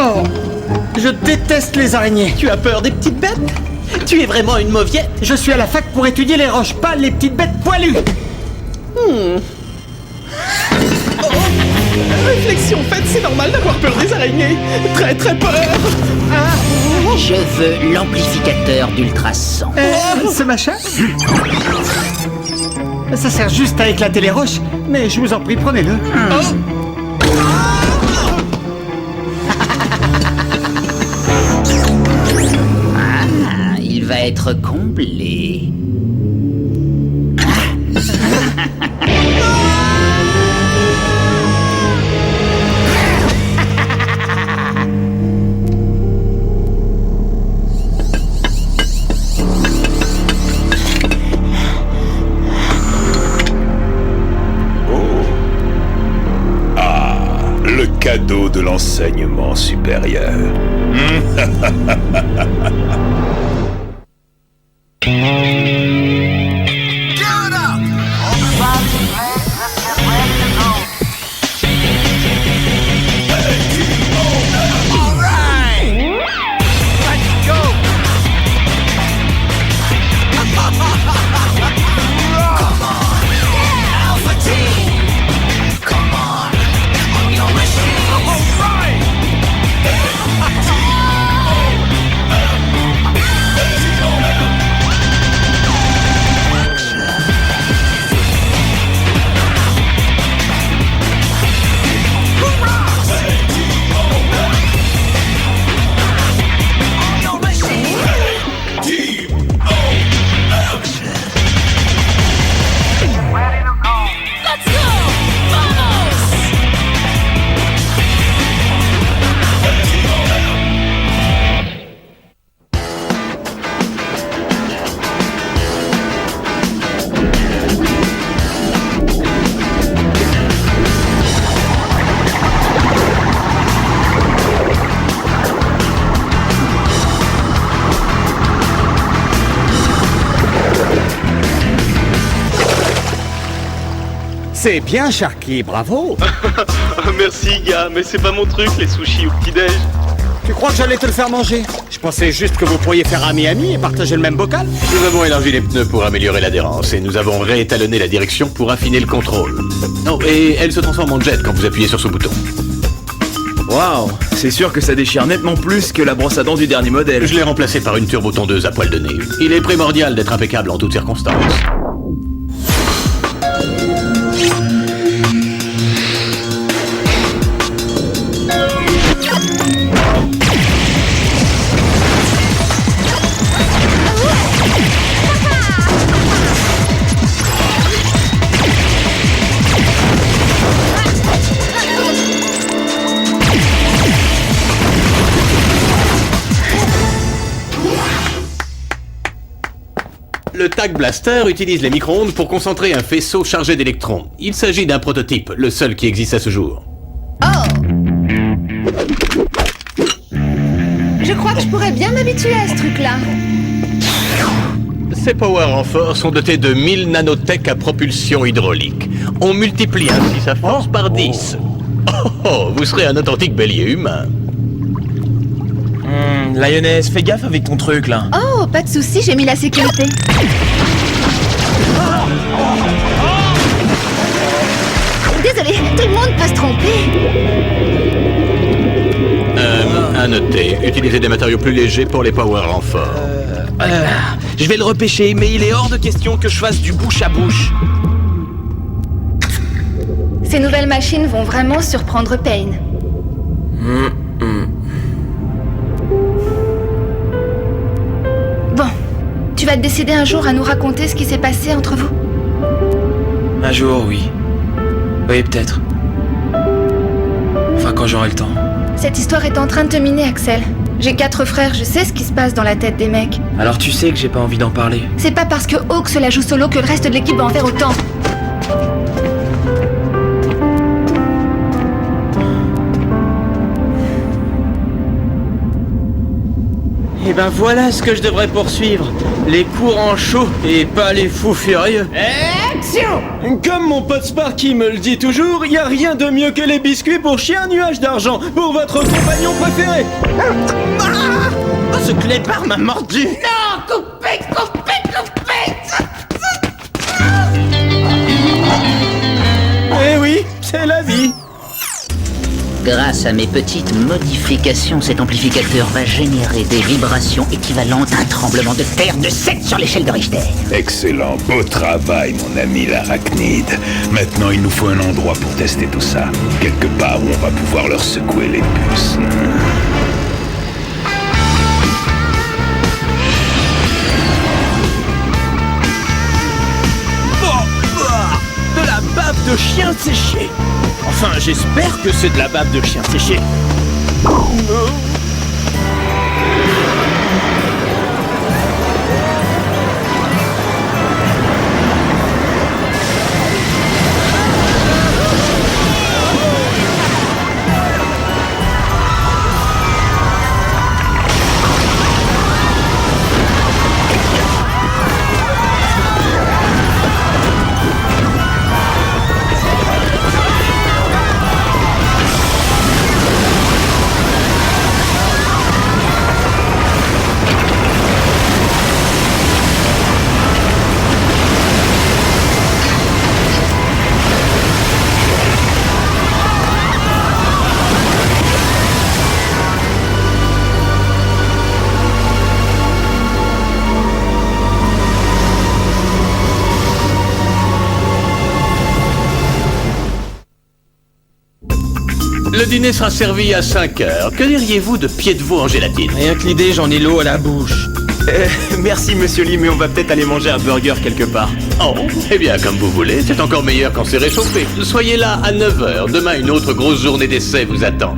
Oh, je déteste les araignées. Tu as peur des petites bêtes? Tu es vraiment une mauviette. Je suis à la fac pour étudier les roches, pas les petites bêtes poilues. Réflexion faite, c'est normal d'avoir peur des araignées. Très très peur. Je veux l'amplificateur d'ultrasons. Ce machin ça sert juste à éclater les roches, mais je vous en prie, prenez-le. Il va être comblé. Le cadeau de l'enseignement supérieur. C'est bien, Sharky, bravo. Merci gars, mais c'est pas mon truc les sushis au petit-déj. Tu crois que j'allais te le faire manger? Je pensais juste que vous pourriez faire ami-ami et partager le même bocal. Nous avons élargi les pneus pour améliorer l'adhérence et nous avons réétalonné la direction pour affiner le contrôle. Non, et elle se transforme en jet quand vous appuyez sur ce bouton. Waouh, c'est sûr que ça déchire nettement plus que la brosse à dents du dernier modèle. Je l'ai remplacé par une turbo-tondeuse à poil de nez. Il est primordial d'être impeccable en toutes circonstances. Le Tag Blaster utilise les micro-ondes pour concentrer un faisceau chargé d'électrons. Il s'agit d'un prototype, le seul qui existe à ce jour. Je crois que je pourrais bien m'habituer à ce truc-là. Ces power renforts sont dotés de 1000 nanotech à propulsion hydraulique. On multiplie ainsi sa force par 10. Vous serez un authentique bélier humain. Lioness, fais gaffe avec ton truc là. Oh, pas de souci, j'ai mis la sécurité. Désolé, tout le monde peut se tromper. À noter, utilisez des matériaux plus légers pour les power renforts. Je vais le repêcher, mais il est hors de question que je fasse du bouche à bouche. Ces nouvelles machines vont vraiment surprendre Payne. Bon, tu vas te décider un jour à nous raconter ce qui s'est passé entre vous? Un jour, oui. Oui, peut-être. Enfin, quand j'aurai le temps. Cette histoire est en train de te miner, Axel. J'ai 4 frères, je sais ce qui se passe dans la tête des mecs. Alors tu sais que j'ai pas envie d'en parler. C'est pas parce que Hawk se la joue solo que le reste de l'équipe va en faire autant. Et ben voilà ce que je devrais poursuivre. Les courants chauds et pas les fous furieux. Comme mon pote Sparky me le dit toujours, y a rien de mieux que les biscuits pour chier un nuage d'argent pour votre compagnon préféré. Oh, ce clébard m'a mordu. Eh oui, c'est la vie. Grâce à mes petites modifications, cet amplificateur va générer des vibrations équivalentes à un tremblement de terre de 7 sur l'échelle de Richter. Excellent, beau travail, mon ami l'arachnide. Maintenant, il nous faut un endroit pour tester tout ça. Quelque part où on va pouvoir leur secouer les puces. De la bave de chien séché. Enfin, j'espère que c'est de la bave de chien séché. Le dîner sera servi à 5 heures. Que diriez-vous de pieds de veau en gélatine? Rien que l'idée, j'en ai l'eau à la bouche. Merci monsieur Lee, mais on va peut-être aller manger un burger quelque part. Oh, eh bien, comme vous voulez, c'est encore meilleur quand c'est réchauffé. Soyez là à 9 heures. Demain, une autre grosse journée d'essai vous attend.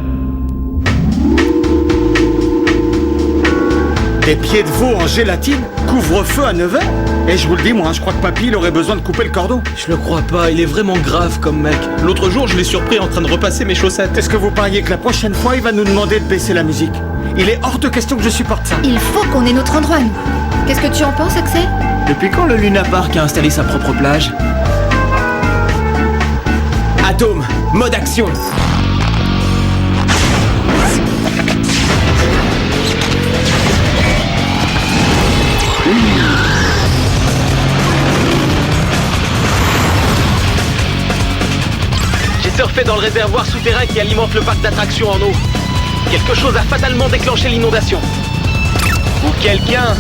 Des pieds de veau en gélatine, couvre-feu à 9h. Et je vous le dis, moi, je crois que papy, il aurait besoin de couper le cordon. Je le crois pas, il est vraiment grave comme mec. L'autre jour, je l'ai surpris en train de repasser mes chaussettes. Est-ce que vous pariez que la prochaine fois, il va nous demander de baisser la musique? Il est hors de question que je supporte ça. Il faut qu'on ait notre endroit, nous. Qu'est-ce que tu en penses, Axel? Depuis quand le Luna Park a installé sa propre plage? Atome, mode action. J'ai surfé dans le réservoir souterrain qui alimente le parc d'attractions en eau. Quelque chose a fatalement déclenché l'inondation. Ou quelqu'un...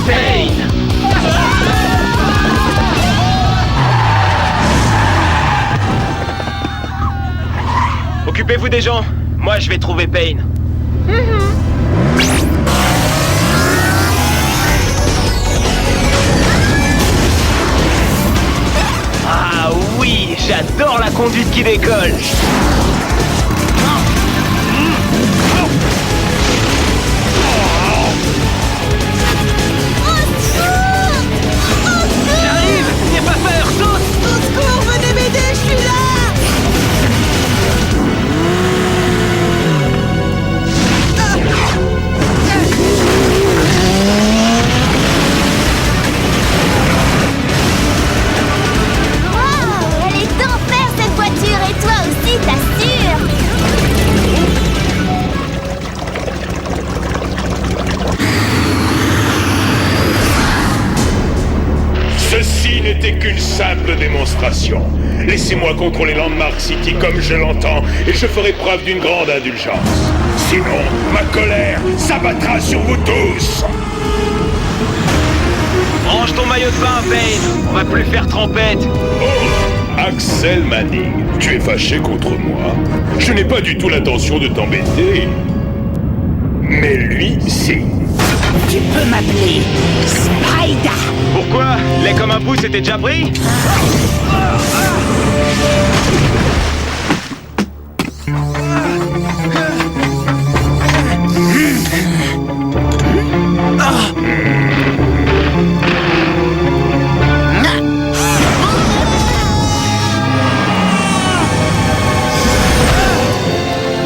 Payne! Occupez-vous des gens. Moi, je vais trouver Payne. Ah oui, j'adore la conduite qui décolle. J'arrive, n'aie pas peur, saute. Au secours, venez m'aider, je suis là. Elle est d'enfer cette voiture et toi aussi, t'assures. Ceci n'était qu'une simple démonstration. Laissez-moi contrôler Landmark City comme je l'entends et je ferai preuve d'une grande indulgence. Sinon, ma colère s'abattra sur vous tous. Range ton maillot de bain, Payne. On va plus faire trempette. Oh, Axel Manning, tu es fâché contre moi? Je n'ai pas du tout l'intention de t'embêter. Mais lui, si. Tu peux m'appeler Spider. Pourquoi? Lait comme un pouce, c'était déjà pris?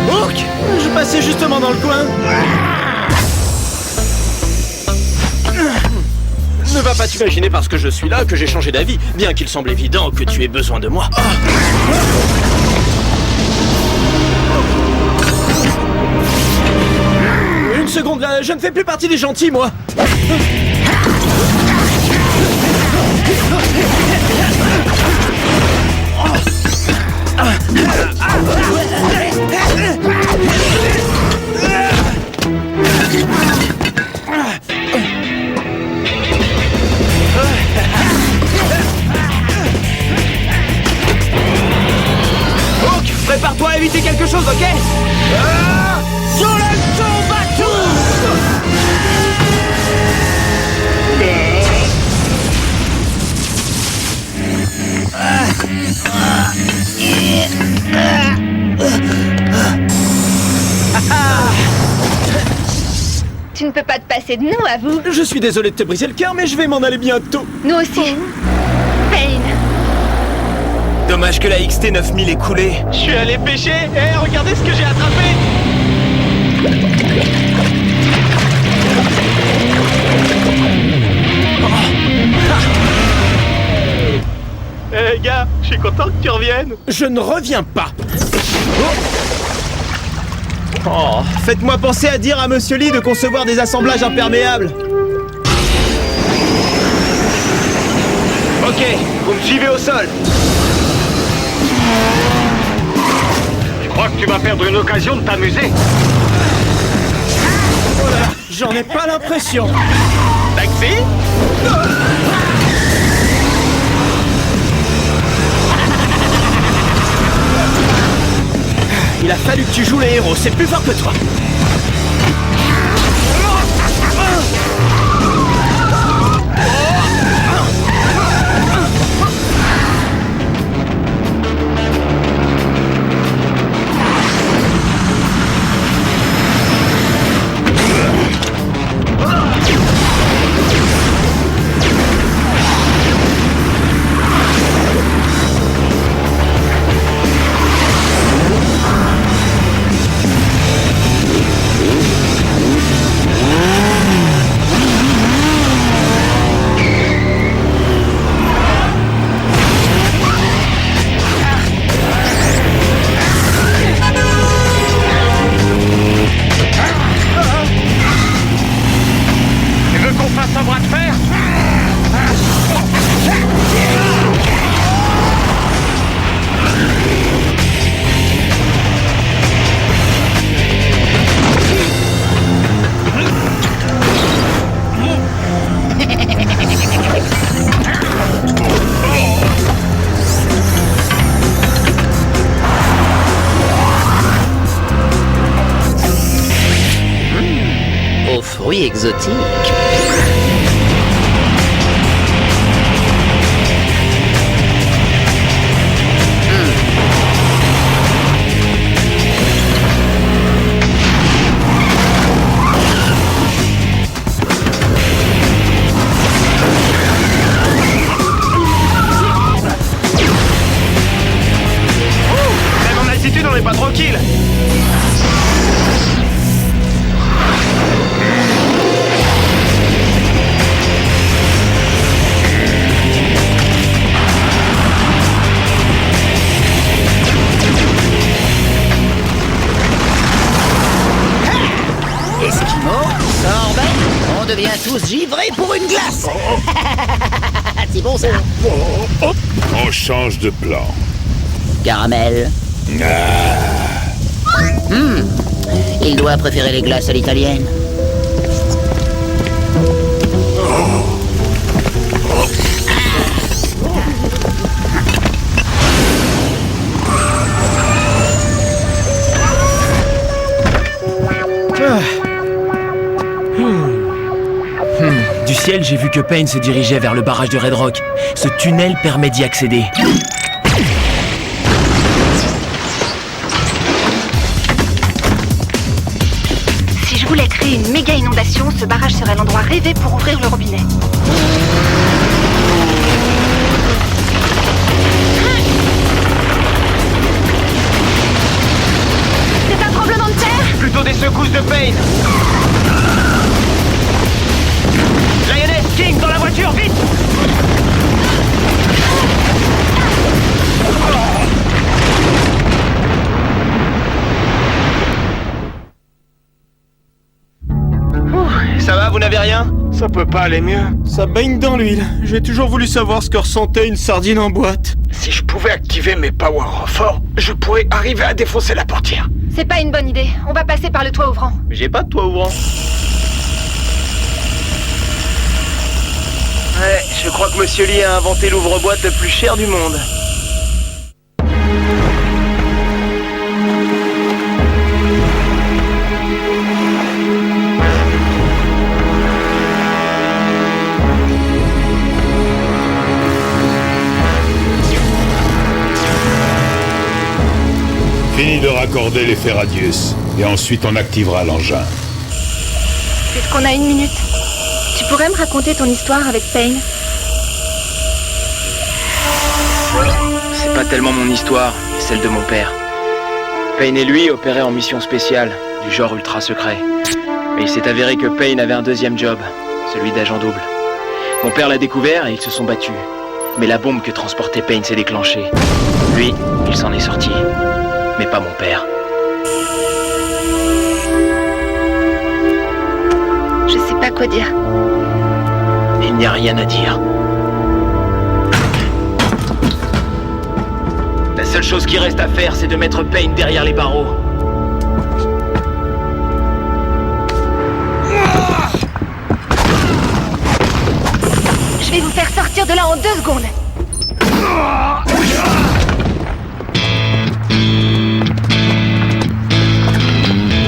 Ourk, je passais justement dans le coin. Ne va pas t'imaginer parce que je suis là que j'ai changé d'avis, bien qu'il semble évident que tu aies besoin de moi. Une seconde là, je ne fais plus partie des gentils, moi. Donc, prépare-toi à éviter quelque chose, ok? Sur le tour Tu ne peux pas te passer de nous, avoue. Je suis désolé de te briser le cœur, mais je vais m'en aller bientôt. Nous aussi. Payne. Dommage que la XT 9000 est coulée. Je suis allé pêcher. Regardez ce que j'ai attrapé. Gars, je suis content que tu reviennes. Je ne reviens pas. Oh, faites-moi penser à dire à Monsieur Lee de concevoir des assemblages imperméables. Ok, vous me suivez au sol. Je crois que tu vas perdre une occasion de t'amuser. Oh là là, j'en ai pas l'impression. Taxi? Il a fallu que tu joues les héros, c'est plus fort que toi. Fruits exotiques. Même en altitude, on n'est pas tranquille. On devient tous givrés pour une glace. C'est bon ça. On change de plan. Caramel. Il doit préférer les glaces à l'italienne. Du ciel, j'ai vu que Payne se dirigeait vers le barrage de Red Rock. Ce tunnel permet d'y accéder. Si je voulais créer une méga inondation, ce barrage serait l'endroit rêvé pour ouvrir le robinet. C'est un tremblement de terre? Plutôt des secousses de Payne. Lioness, King, dans la voiture, ça va, vous n'avez rien? Ça peut pas aller mieux. Ça baigne dans l'huile. J'ai toujours voulu savoir ce que ressentait une sardine en boîte. Si je pouvais activer mes power renforts, je pourrais arriver à défoncer la portière. C'est pas une bonne idée. On va passer par le toit ouvrant. Mais j'ai pas de toit ouvrant. Ouais, je crois que Monsieur Lee a inventé l'ouvre-boîte le plus cher du monde. Fini de raccorder les ferradius, et ensuite on activera l'engin. Puisqu'on a 1 minute, tu pourrais me raconter ton histoire avec Payne? C'est pas tellement mon histoire, c'est celle de mon père. Payne et lui opéraient en mission spéciale, du genre ultra secret. Mais il s'est avéré que Payne avait un deuxième job, celui d'agent double. Mon père l'a découvert et ils se sont battus. Mais la bombe que transportait Payne s'est déclenchée. Lui, il s'en est sorti. Mais pas mon père. Je sais pas quoi dire. Il n'y a rien à dire. La seule chose qui reste à faire, c'est de mettre Payne derrière les barreaux. Je vais vous faire sortir de là en 2 secondes.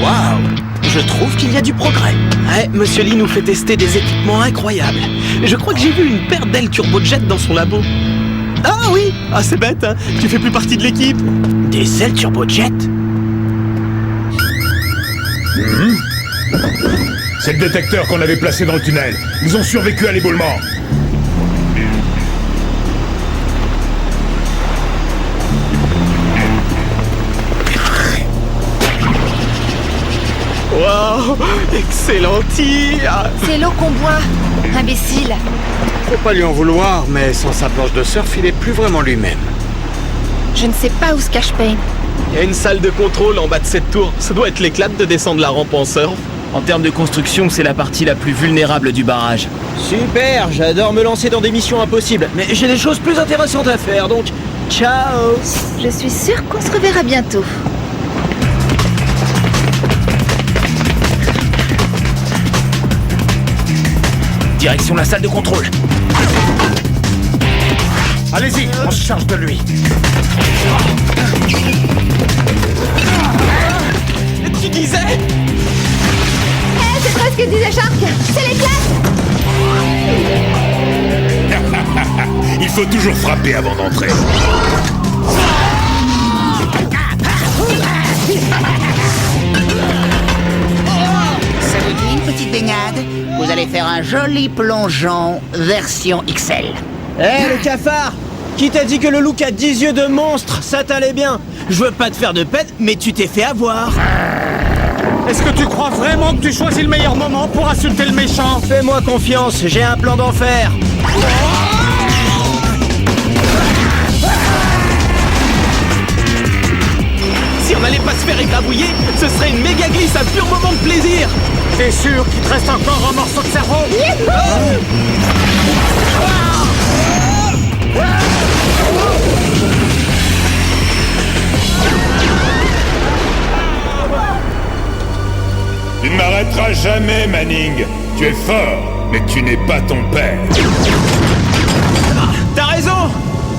Waouh! Je trouve qu'il y a du progrès. Ouais, Monsieur Lee nous fait tester des équipements incroyables. Je crois que j'ai vu une paire d'ailes turbojet dans son labo. Ah oui! Ah c'est bête, hein. Tu fais plus partie de l'équipe. Des ailes turbojet? C'est le détecteur qu'on avait placé dans le tunnel. Ils ont survécu à l'éboulement. Wow! Excellent tir! C'est l'eau qu'on boit, imbécile. Faut pas lui en vouloir, mais sans sa planche de surf, il est plus vraiment lui-même. Je ne sais pas où se cache Payne. Il y a une salle de contrôle en bas de cette tour. Ça doit être l'éclate de descendre la rampe en surf. En termes de construction, c'est la partie la plus vulnérable du barrage. Super, j'adore me lancer dans des missions impossibles. Mais j'ai des choses plus intéressantes à faire, donc ciao. Je suis sûre qu'on se reverra bientôt. Direction la salle de contrôle. Allez-y, on se charge de lui. Tu disais? C'est presque que disait Shark. C'est l'éclat. Il faut toujours frapper avant d'entrer. Ça vous dit une petite baignade? Vous allez faire un joli plongeon version XL. Le cafard! Qui t'a dit que le look a 10 yeux de monstre? Ça t'allait bien. Je veux pas te faire de peine, mais tu t'es fait avoir. Est-ce que tu crois vraiment que tu choisis le meilleur moment pour insulter le méchant? Fais-moi confiance, j'ai un plan d'enfer. Si on n'allait pas se faire égrabouiller, ce serait une méga glisse, un pur moment de plaisir. T'es sûr qu'il te reste encore un morceau de cerveau? Tu ne m'arrêteras jamais, Manning. Tu es fort, mais tu n'es pas ton père. T'as raison.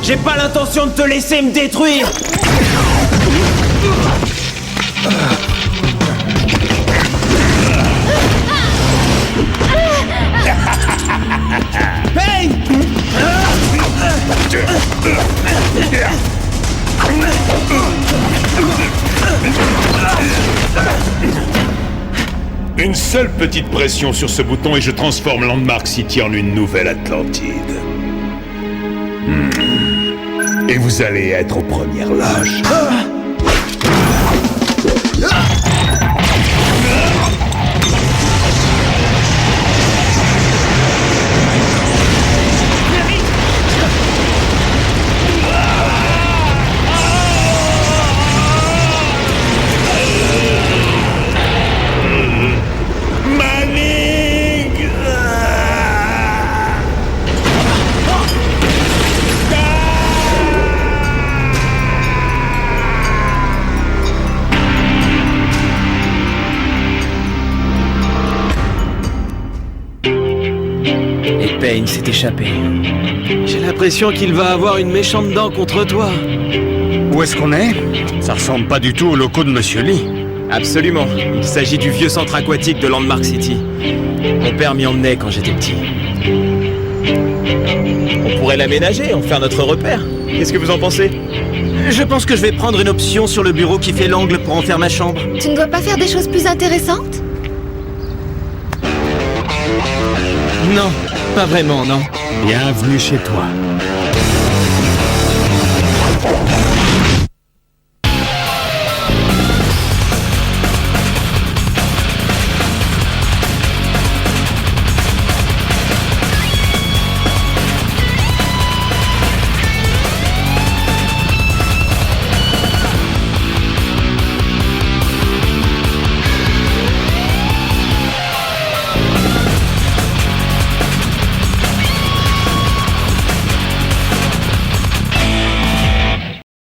J'ai pas l'intention de te laisser me détruire. Payne! Une seule petite pression sur ce bouton et je transforme Landmark City en une nouvelle Atlantide. Et vous allez être aux premières loges. Manning! Payne s'est échappé. J'ai l'impression qu'il va avoir une méchante dent contre toi. Où est-ce qu'on est? Ça ressemble pas du tout aux locaux de Monsieur Lee. Absolument. Il s'agit du vieux centre aquatique de Landmark City. Mon père m'y emmenait quand j'étais petit. On pourrait l'aménager, en faire notre repère. Qu'est-ce que vous en pensez? Je pense que je vais prendre une option sur le bureau qui fait l'angle pour en faire ma chambre. Tu ne dois pas faire des choses plus intéressantes? Non, pas vraiment, non. Bienvenue chez toi.